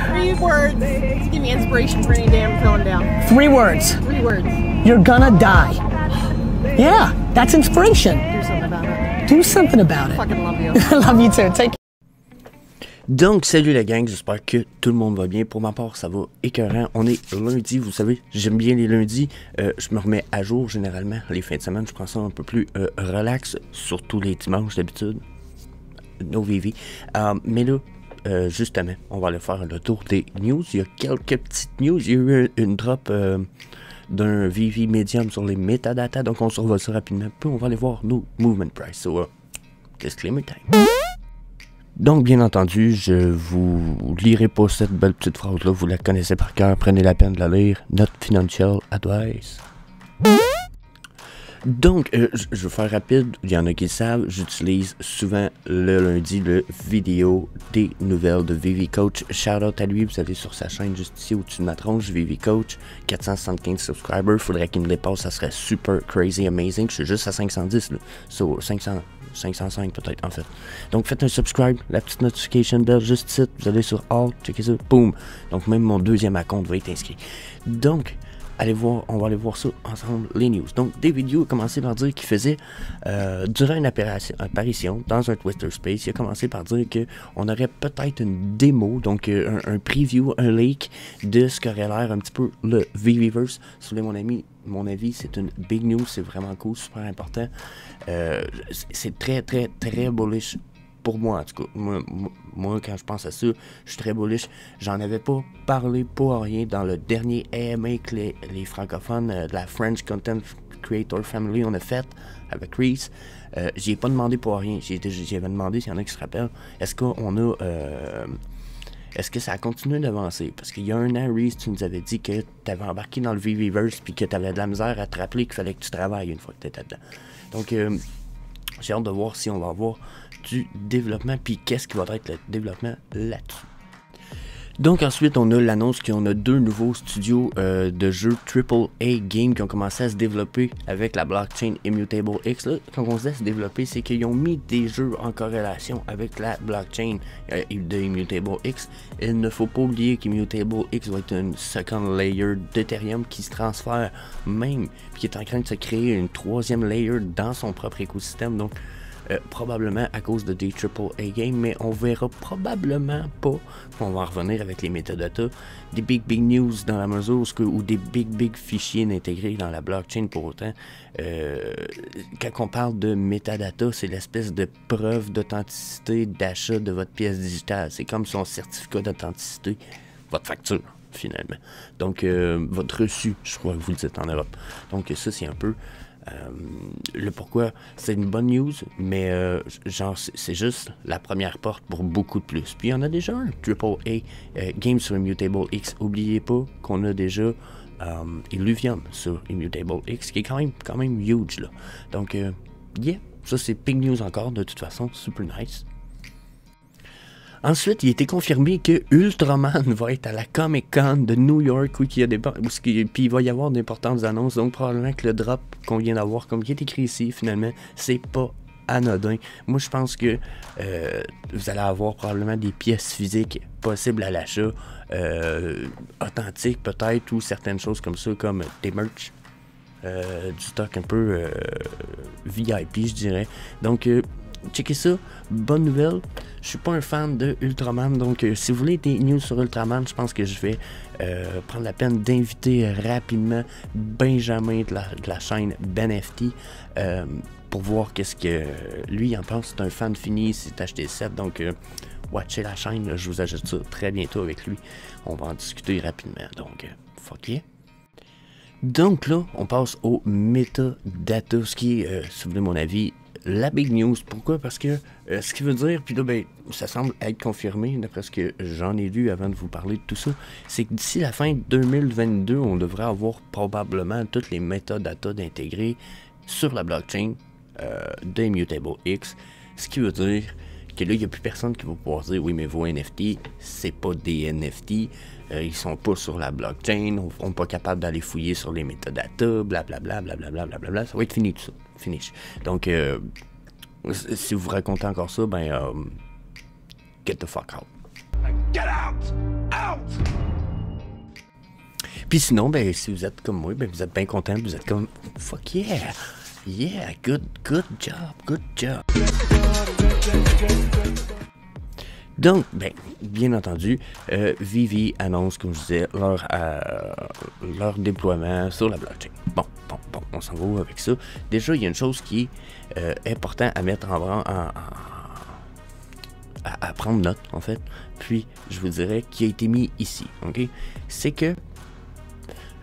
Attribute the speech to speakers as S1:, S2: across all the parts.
S1: Three words to give me inspiration for any day I'm feeling down.
S2: 3 words.
S1: 3 words.
S2: You're gonna die. Yeah, that's inspiration.
S1: Do something about it.
S2: Do something about it.
S1: Fucking love you.
S2: Love you too. Take.
S3: Donc, salut la gang, j'espère que tout le monde va bien. Pour ma part, ça va écœurant. On est lundi, vous savez, j'aime bien les lundis. Je me remets à jour généralement. Les fins de semaine, je prends ça un peu plus relax, surtout les dimanches d'habitude. No VV. Mais là, justement, on va aller faire le tour des news. Il y a quelques petites news. Il y a eu une drop d'un VV Medium sur les metadata. Donc, on survole ça rapidement. Puis, on va aller voir nos movement price. So, disclaimer time. Donc, bien entendu, je vous lirai pas cette belle petite phrase-là, vous la connaissez par cœur, prenez la peine de la lire. Not financial advice. Donc, je vais faire rapide, il y en a qui le savent, j'utilise souvent le lundi le vidéo des nouvelles de VV Coach. Shout out à lui, vous allez sur sa chaîne juste ici au-dessus de ma tronche, VV Coach, 475 subscribers, faudrait qu'il me dépasse, ça serait super crazy amazing, je suis juste à 510 là, so 505 peut-être en fait. Donc faites un subscribe, la petite notification bell juste ici, vous allez sur All, checkez ça, boom. Donc même mon deuxième compte va être inscrit. Donc, allez voir, on va aller voir ça ensemble, les news. Donc, David Yu a commencé par dire qu'il faisait, durant une apparition dans un Twitter Space, il a commencé par dire qu'on aurait peut-être une démo, donc un preview, un leak de ce qu'aurait l'air un petit peu le VVverse. Si vous voulez mon avis, c'est une big news, c'est vraiment cool, super important. C'est très bullish. Pour moi, en tout cas, moi, quand je pense à ça, je suis très bullish. J'en avais pas parlé pour rien dans le dernier AMA que les francophones de la French Content Creator Family on a fait avec Reese. J'y ai pas demandé pour rien. J'avais demandé s'il y en a qui se rappellent. Est-ce qu'on a... Est-ce que ça a continué d'avancer? Parce qu'il y a un an, Reese, tu nous avais dit que tu avais embarqué dans le VVverse puis que tu avais de la misère à te rappeler qu'il fallait que tu travailles une fois que tu étais dedans. Donc, j'ai hâte de voir si on va avoir du développement, puis qu'est-ce qui va être le développement là-dessus. Donc ensuite, on a l'annonce qu'on a 2 nouveaux studios de jeux AAA Game qui ont commencé à se développer avec la blockchain Immutable X. Là, quand on se dit se développer, c'est qu'ils ont mis des jeux en corrélation avec la blockchain de Immutable X. Il ne faut pas oublier qu'Immutable X va être une second layer d'Ethereum qui se transfère même, puis qui est en train de se créer une 3e layer dans son propre écosystème. Donc, probablement à cause de des AAA games, mais on verra probablement pas, on va en revenir avec les métadatas, des big news dans la mesure ou des big fichiers intégrés dans la blockchain pour autant. Quand on parle de métadata, c'est l'espèce de preuve d'authenticité d'achat de votre pièce digitale. C'est comme son certificat d'authenticité, votre facture finalement. Donc votre reçu, je crois que vous le dites en Europe. Donc ça c'est un peu le pourquoi c'est une bonne news, mais genre c'est juste la première porte pour beaucoup de plus. Puis il y en a déjà un AAA game sur Immutable X. Oubliez pas qu'on a déjà Illuvium sur Immutable X, qui est quand même huge là. Donc yeah, ça c'est big news encore de toute façon, super nice. Ensuite, il a été confirmé que Ultraman va être à la Comic-Con de New York, oui, puis il va y avoir d'importantes annonces, donc probablement que le drop qu'on vient d'avoir, comme il est écrit ici, finalement, c'est pas anodin. Moi, je pense que vous allez avoir probablement des pièces physiques possibles à l'achat, authentiques peut-être, ou certaines choses comme ça, comme des merch, du stock un peu VIP, je dirais. Donc, checkez ça, bonne nouvelle. Je suis pas un fan de Ultraman, donc si vous voulez des news sur Ultraman, je pense que je vais prendre la peine d'inviter rapidement Benjamin de la chaîne BenFT pour voir qu'est-ce que lui en pense. C'est un fan fini, il s'est acheté le set, donc watchez la chaîne, là, je vous ajoute ça très bientôt avec lui. On va en discuter rapidement, donc fuck yeah. Donc là, on passe au metadata, ce qui est, si vous voulez mon avis, la big news. Pourquoi? Parce que ce qui veut dire, puis là, ben, ça semble être confirmé, d'après ce que j'en ai lu avant de vous parler de tout ça, c'est que d'ici la fin 2022, on devrait avoir probablement toutes les métadatas d'intégrer sur la blockchain d'Immutable X. Ce qui veut dire que là, il n'y a plus personne qui va pouvoir dire oui, mais vos NFT, c'est pas des NFT, ils sont pas sur la blockchain, on n'est pas capable d'aller fouiller sur les métadatas, blablabla, ça va être fini tout ça, finish. Donc, si vous racontez encore ça, ben, get the fuck out.
S4: Get out! Out!
S3: Puis sinon, ben, si vous êtes comme moi, ben, vous êtes bien content, vous êtes comme fuck yeah! Yeah, good job. Donc, ben, bien entendu, Vivi annonce, comme je disais, leur déploiement sur la blockchain. Bon, on s'en va avec ça. Déjà, il y a une chose qui est importante à mettre à prendre note, en fait. Puis, je vous dirais, qui a été mis ici, ok? C'est que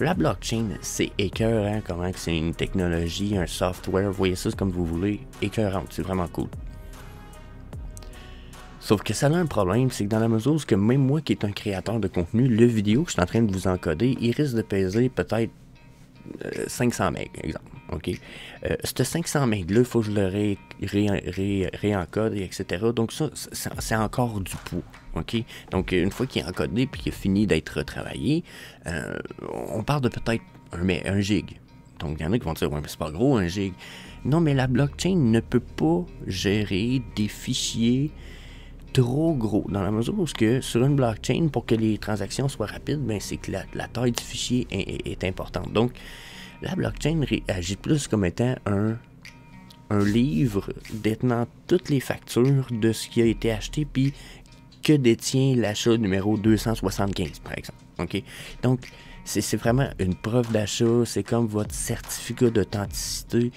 S3: la blockchain, c'est écœurant, comment c'est une technologie, un software, vous voyez ça comme vous voulez, écœurant, c'est vraiment cool. Sauf que ça a un problème, c'est que dans la mesure où même moi qui est un créateur de contenu, le vidéo que je suis en train de vous encoder, il risque de peser peut-être 500 MB, exemple. OK? Ce 500 MB-là, il faut que je le réencode, etc. Donc ça, c'est encore du poids. OK? Donc une fois qu'il est encodé et qu'il a fini d'être retravaillé, on parle de peut-être un gig. Donc il y en a qui vont dire, ouais, mais c'est pas gros un gig. Non, mais la blockchain ne peut pas gérer des fichiers trop gros, dans la mesure où sur une blockchain, pour que les transactions soient rapides, ben, c'est que la taille du fichier est importante. Donc, la blockchain agit plus comme étant un livre détenant toutes les factures de ce qui a été acheté, puis que détient l'achat numéro 275, par exemple. OK? Donc, c'est vraiment une preuve d'achat, c'est comme votre certificat d'authenticité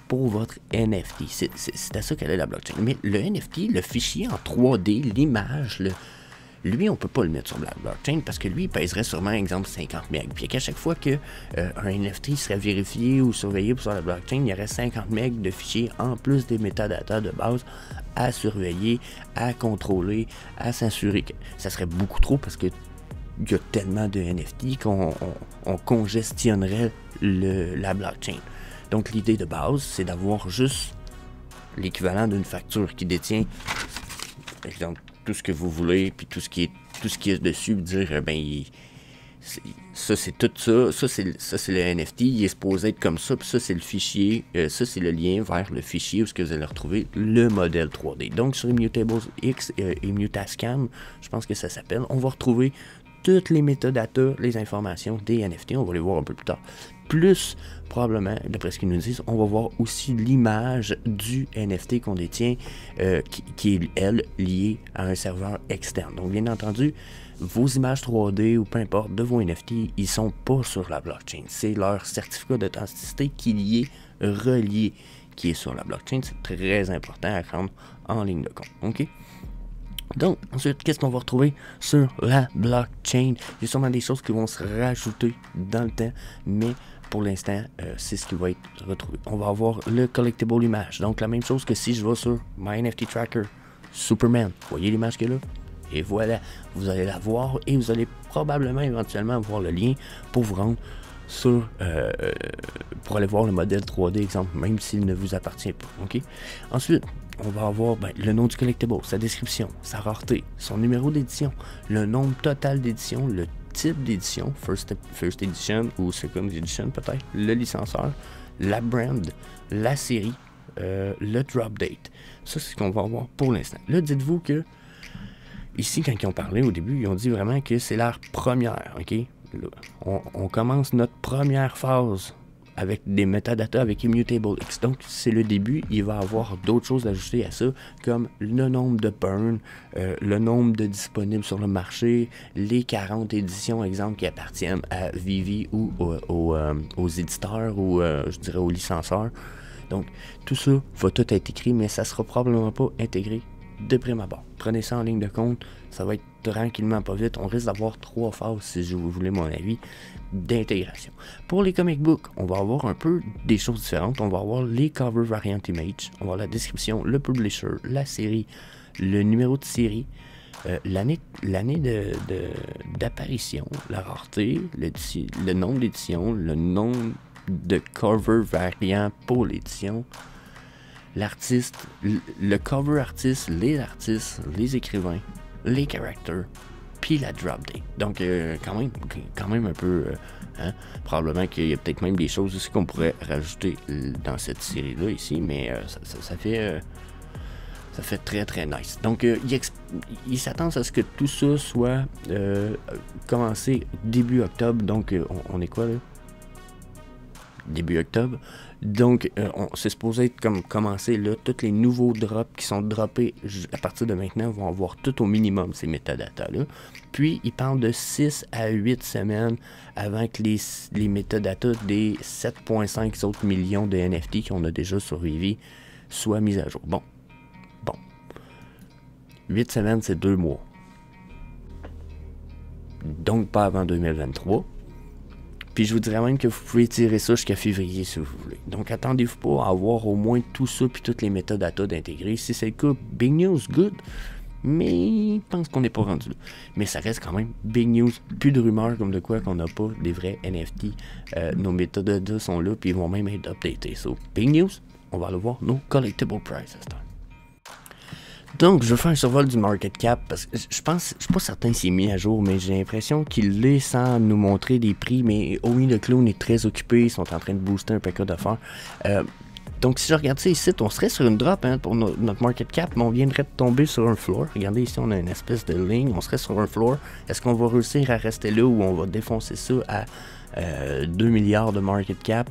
S3: pour votre NFT. C'est à ça qu'elle est la blockchain. Mais le NFT, le fichier en 3D, l'image, lui, on ne peut pas le mettre sur la blockchain parce que lui, il pèserait sûrement, exemple, 50 MB. Puis qu'à chaque fois qu'un NFT serait vérifié ou surveillé sur la blockchain, il y aurait 50 MB de fichiers en plus des métadatas de base à surveiller, à contrôler, à s'assurer que ça serait beaucoup trop parce que il y a tellement de NFT qu'on congestionnerait la blockchain. Donc l'idée de base, c'est d'avoir juste l'équivalent d'une facture qui détient, par exemple, tout ce que vous voulez, puis tout ce qui est dessus, dire, ça c'est tout ça, ça c'est le NFT, il est supposé être comme ça, puis ça c'est le fichier, ça c'est le lien vers le fichier où vous allez retrouver le modèle 3D. Donc sur Immutable X et Mutascam, je pense que ça s'appelle, on va retrouver toutes les métadatas, les informations des NFT, on va les voir un peu plus tard. Plus, probablement, d'après ce qu'ils nous disent, on va voir aussi l'image du NFT qu'on détient, qui est, elle, liée à un serveur externe. Donc, bien entendu, vos images 3D ou peu importe de vos NFT, ils sont pas sur la blockchain. C'est leur certificat d'authenticité qui est relié, qui est sur la blockchain. C'est très important à prendre en ligne de compte. OK? Donc, ensuite, qu'est-ce qu'on va retrouver sur la blockchain? Il y a sûrement des choses qui vont se rajouter dans le temps, mais pour l'instant, c'est ce qui va être retrouvé. On va avoir le collectible image. Donc, la même chose que si je vais sur My NFT Tracker, Superman. Vous voyez l'image qu'il y a là? Et voilà, vous allez la voir et vous allez probablement éventuellement avoir le lien pour vous rendre sur pour aller voir le modèle 3D, exemple, même s'il ne vous appartient pas. OK? Ensuite, on va avoir le nom du collectible, sa description, sa rareté, son numéro d'édition, le nombre total d'édition, le type d'édition, first edition ou second edition peut-être, le licencieur, la brand, la série, le drop date. Ça, c'est ce qu'on va avoir pour l'instant. Là, dites-vous que ici, quand ils ont parlé au début, ils ont dit vraiment que c'est leur première, OK? Là, on commence notre première phase avec des métadatas avec Immutable X. Donc, c'est le début. Il va y avoir d'autres choses à ajouter à ça, comme le nombre de burn, le nombre de disponibles sur le marché, les 40 éditions, exemple, qui appartiennent à Vivi ou aux éditeurs ou, je dirais, aux licencieurs. Donc, tout ça va tout être écrit, mais ça sera probablement pas intégré de prime abord. Prenez ça en ligne de compte, ça va être tranquillement pas vite. On risque d'avoir 3 phases, si vous voulez mon avis, d'intégration. Pour les comic books, on va avoir un peu des choses différentes. On va avoir les cover variant image, on va avoir la description, le publisher, la série, le numéro de série, l'année d'apparition, la rareté, le nombre d'éditions, le nombre de cover variant pour l'édition, l'artiste, le cover artiste, les écrivains, les characters, puis la drop date. Donc, quand même un peu, probablement qu'il y a peut-être même des choses aussi qu'on pourrait rajouter dans cette série-là ici, mais Ça fait très très nice. Donc il s'attend à ce que tout ça soit commencé début octobre. Donc on est quoi là? Début octobre. Donc c'est supposé être comme commencer là. Tous les nouveaux drops qui sont droppés à partir de maintenant vont avoir tout au minimum ces métadatas là. Puis il parle de 6 à 8 semaines avant que les métadatas des 7,5 autres millions de NFT qu'on a déjà survécu soient mis à jour. Bon. 8 semaines, c'est 2 mois. Donc pas avant 2023. Puis je vous dirais même que vous pouvez tirer ça jusqu'à février si vous voulez. Donc attendez-vous pas à avoir au moins tout ça puis toutes les métadatas d'intégrer. Si c'est le cas, big news, good. Mais je pense qu'on n'est pas rendu là. Mais ça reste quand même big news. Plus de rumeurs comme de quoi qu'on n'a pas des vrais NFT. Nos métadatas sont là puis ils vont même être updatés. So, big news, on va aller voir nos collectible prices à ce temps. Donc, je vais faire un survol du market cap parce que je suis pas certain s'il est mis à jour, mais j'ai l'impression qu'il l'est sans nous montrer des prix. Mais oui, le clown est très occupé, ils sont en train de booster un paquet d'affaires. Donc, si je regarde ça ici, on serait sur une drop pour notre market cap, mais on viendrait de tomber sur un floor. Regardez ici, on a une espèce de ligne, on serait sur un floor. Est-ce qu'on va réussir à rester là ou on va défoncer ça à 2 milliards de market cap?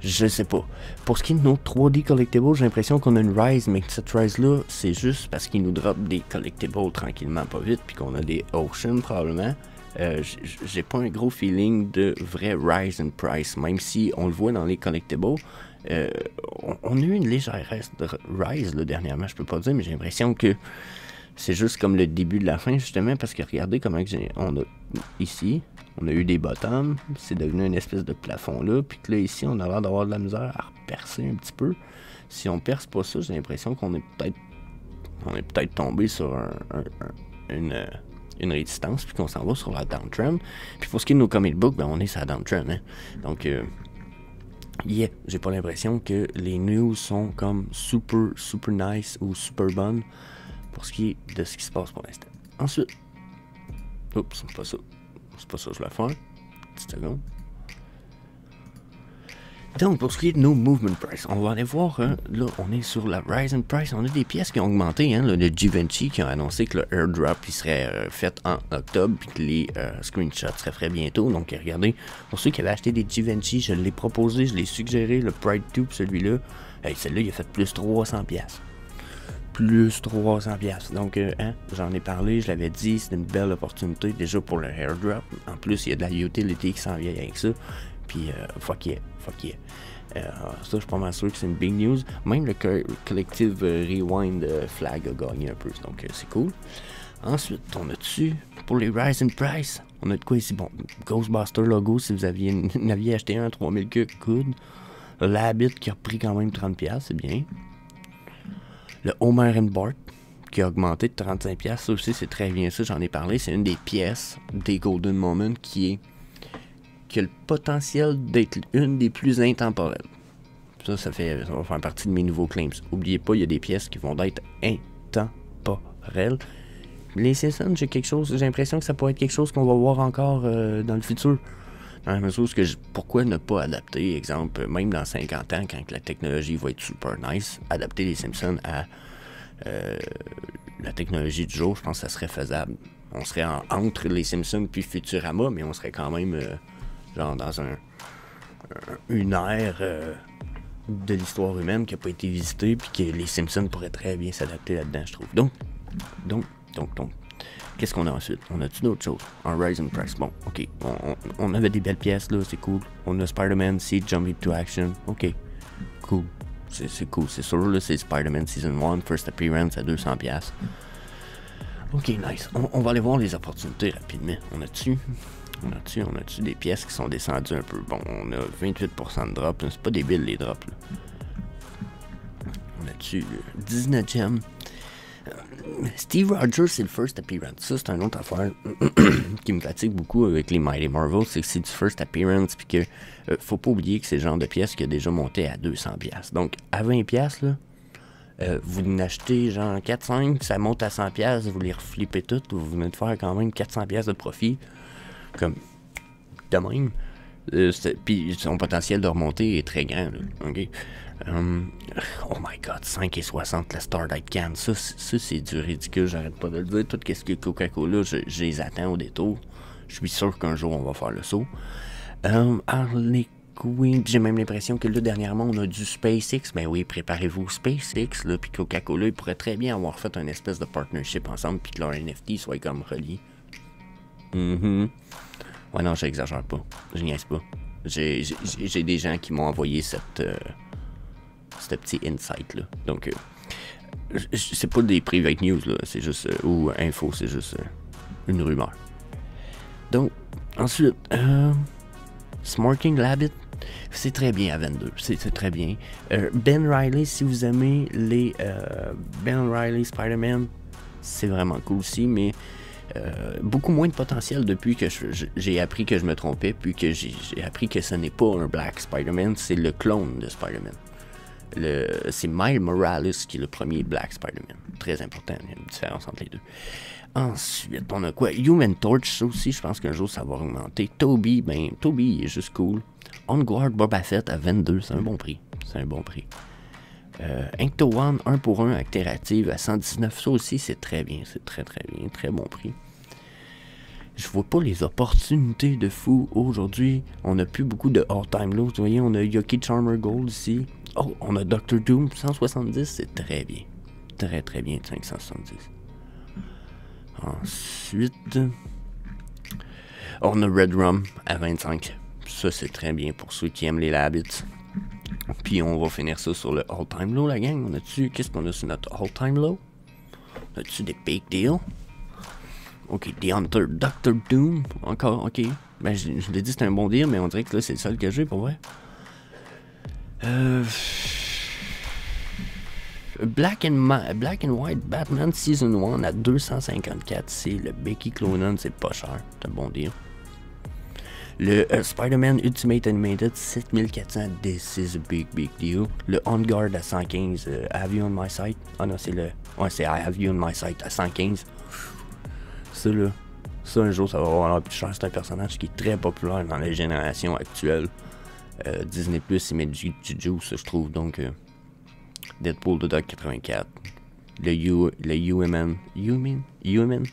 S3: Je sais pas. Pour ce qui est de nos 3D collectibles, j'ai l'impression qu'on a une rise, mais que cette rise-là, c'est juste parce qu'ils nous drop des collectibles tranquillement, pas vite, puis qu'on a des auctions probablement. J'ai pas un gros feeling de vrai rise in price, même si on le voit dans les collectibles. On a eu une légère rise là, dernièrement, je peux pas dire, mais j'ai l'impression que c'est juste comme le début de la fin, justement, parce que regardez comment on a ici. On a eu des bottoms, c'est devenu une espèce de plafond là, puis que là ici on a l'air d'avoir de la misère à repercer un petit peu. Si on perce pas ça, j'ai l'impression qu'on est peut-être tombé sur une résistance, puis qu'on s'en va sur la downtrend. Puis pour ce qui est de nos comic books, ben on est sur la downtrend, hein. Donc j'ai pas l'impression que les news sont comme super nice ou super bonnes pour ce qui est de ce qui se passe pour l'instant. Ensuite, oups, c'est pas ça. C'est pas ça que je vais faire. Petite seconde. Donc, pour ce qui est de nos movement price, on va aller voir, là, on est sur la rise in price. On a des pièces qui ont augmenté, hein, le Givenchy qui a annoncé que le airdrop il serait fait en octobre, puis que les screenshots seraient faits bientôt. Donc, regardez, pour ceux qui avaient acheté des Givenchy, je l'ai proposé, je l'ai suggéré, le Pride Tube, celui-là. Hey, celui-là, il a fait plus 300$. Plus 300$. Donc, j'en ai parlé, je l'avais dit, c'est une belle opportunité déjà pour le airdrop. En plus, il y a de la utility qui s'en vient avec ça. Puis, fuck yeah. Ça, je suis pas mal sûr que c'est une big news. Même le Collective Rewind flag a gagné un peu, donc c'est cool. Ensuite, on a dessus, pour les Rise in Price, on a de quoi ici? Bon, Ghostbuster logo, si vous n'aviez acheté un à 3000 que good. L'Habit qui a repris quand même 30$, c'est bien. Le Homer and Bart qui a augmenté de 35$, ça aussi c'est très bien ça, j'en ai parlé, c'est une des pièces des Golden Moment qui a le potentiel d'être une des plus intemporelles. Ça va faire partie de mes nouveaux claims. Oubliez pas, il y a des pièces qui vont être intemporelles. Les Simpsons, j'ai l'impression que ça pourrait être quelque chose qu'on va voir encore dans le futur. Dans la mesure où pourquoi ne pas adapter, exemple, même dans 50 ans, quand la technologie va être super nice, adapter les Simpsons à la technologie du jour, je pense que ça serait faisable. On serait entre les Simpsons puis Futurama, mais on serait quand même genre dans une ère de l'histoire humaine qui n'a pas été visitée, puis que les Simpsons pourraient très bien s'adapter là-dedans, je trouve. Donc, qu'est-ce qu'on a ensuite? On a-tu d'autres choses? En Rise in Price. Bon, ok. On avait des belles pièces, là, c'est cool. On a Spider-Man Seed Jump Into Action. Ok. Cool. C'est cool. C'est sûr, là, c'est Spider-Man Season 1, First Appearance à 200$. Ok, nice. On va aller voir les opportunités rapidement. On a-tu des pièces qui sont descendues un peu? Bon, on a 28% de drop. C'est pas débile, les drops, là. On a-tu 19 gems? Steve Rogers, c'est le First Appearance. Ça, c'est une autre affaire qui me fatigue beaucoup avec les Mighty Marvel, c'est que c'est du First Appearance, puis que faut pas oublier que c'est le genre de pièce qui a déjà monté à 200$. Donc, à 20$, là, vous n'achetez genre 4-5, ça monte à 100$, vous les reflippez toutes, vous venez de faire quand même 400$ de profit, comme de même. Puis son potentiel de remontée est très grand, là, ok? Oh my god, 5,60 la Stardate Can. Ça c'est du ridicule, j'arrête pas de le dire. Tout ce qui est Coca-Cola, je les attends au détour. Je suis sûr qu'un jour on va faire le saut. Harley Quinn, j'ai même l'impression que là dernièrement on a du SpaceX. Ben oui, préparez-vous, SpaceX, là, puis Coca-Cola, ils pourraient très bien avoir fait une espèce de partnership ensemble, puis que leur NFT soit comme relié. Ouais, non, j'exagère pas. Je niaise pas. J'ai des gens qui m'ont envoyé ce petit insight là. Donc, c'est pas des private news là, c'est juste ou info, c'est juste une rumeur. Donc, ensuite, Smarting Rabbit, c'est très bien à 22, c'est très bien. Ben Reilly, si vous aimez les Ben Reilly Spider-Man, c'est vraiment cool aussi, mais beaucoup moins de potentiel depuis que j'ai appris que je me trompais, puis que j'ai appris que ce n'est pas un Black Spider-Man, c'est le clone de Spider-Man. C'est Miles Morales qui est le premier Black Spider-Man. Très important, il y a une différence entre les deux. Ensuite, on a quoi? Human Torch, ça aussi, je pense qu'un jour ça va augmenter. Toby, Toby il est juste cool. On Guard Boba Fett à 22, c'est un bon prix. C'est un bon prix. Inkto One 1 pour 1 Actérative à 119, ça aussi c'est très bien, c'est très bien, très bon prix. Je vois pas les opportunités de fou aujourd'hui. On a plus beaucoup de all-time lows, vous voyez, on a Yoki Charmer Gold ici. Oh, on a Dr. Doom 170, c'est très bien. Très bien, 570. Ensuite, on a Red Rum à 25. Ça c'est très bien pour ceux qui aiment les Labbits. Puis on va finir ça sur le all-time low, la gang. Qu'est-ce qu'on a sur notre all-time low? On a-tu des big deals? Ok, The Hunter, Dr. Doom, encore, ok. Ben, je l'ai dit, c'est un bon deal, mais on dirait que là, c'est le seul que j'ai, pour vrai. Black and White Batman Season 1 à 254, c'est le Becky Cloonan, c'est pas cher, c'est un bon deal. Le Spider-Man Ultimate Animated 7400, this is a big deal. Le On Guard à 115, I Have You On My Sight. Ah non, c'est I Have You On My Sight à 115. Ça là, ça un jour ça va avoir plus cher, c'est un personnage qui est très populaire dans les générations actuelles. Disney Plus il met du juice, je trouve, donc Deadpool de Doc 84. Le Human,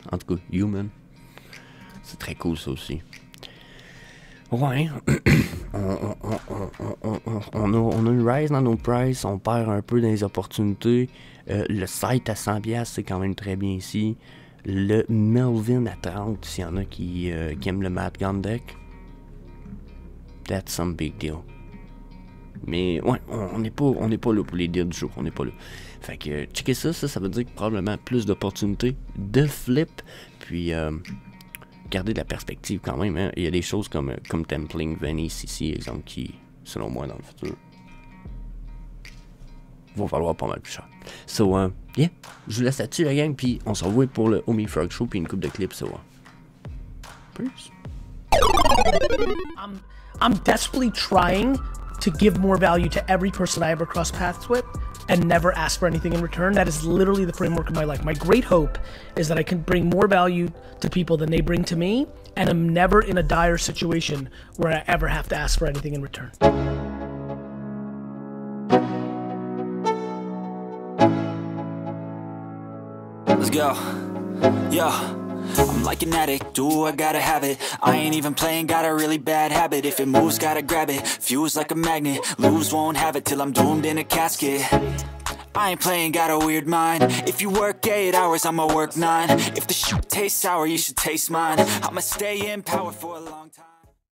S3: en tout cas, Human. C'est très cool ça aussi. Ouais, on a une rise dans nos prices, on perd un peu dans les opportunités. Le site à 100$, c'est quand même très bien ici. Le Melvin à 30$, s'il y en a qui aiment le Matt Gun Deck. That's some big deal. Mais ouais, on n'est pas là pour les deals du jour, on n'est pas là. Fait que checker ça veut dire que probablement plus d'opportunités de flip, puis garder de la perspective quand même, hein. Il y a des choses comme Templing Venice ici, exemple, qui, selon moi, dans le futur, vont valoir pas mal plus cher. So, yeah, je vous laisse là-dessus, la gang, puis on se revoit pour le Omi Frog Show, puis une coupe de clips, so, peace.
S2: I'm desperately trying to give more value to every person I ever cross paths with and never ask for anything in return. That is literally the framework of my life. My great hope is that I can bring more value to people than they bring to me, and I'm never in a dire situation where I ever have to ask for anything in return.
S5: Let's go. Yo. I'm like an addict, do I gotta have it. I ain't even playing, got a really bad habit. If it moves, gotta grab it, fuse like a magnet. Lose, won't have it till I'm doomed in a casket. I ain't playing, got a weird mind. If you work 8 hours, I'ma work 9. If the shit tastes sour, you should taste mine. I'ma stay in power for a long time.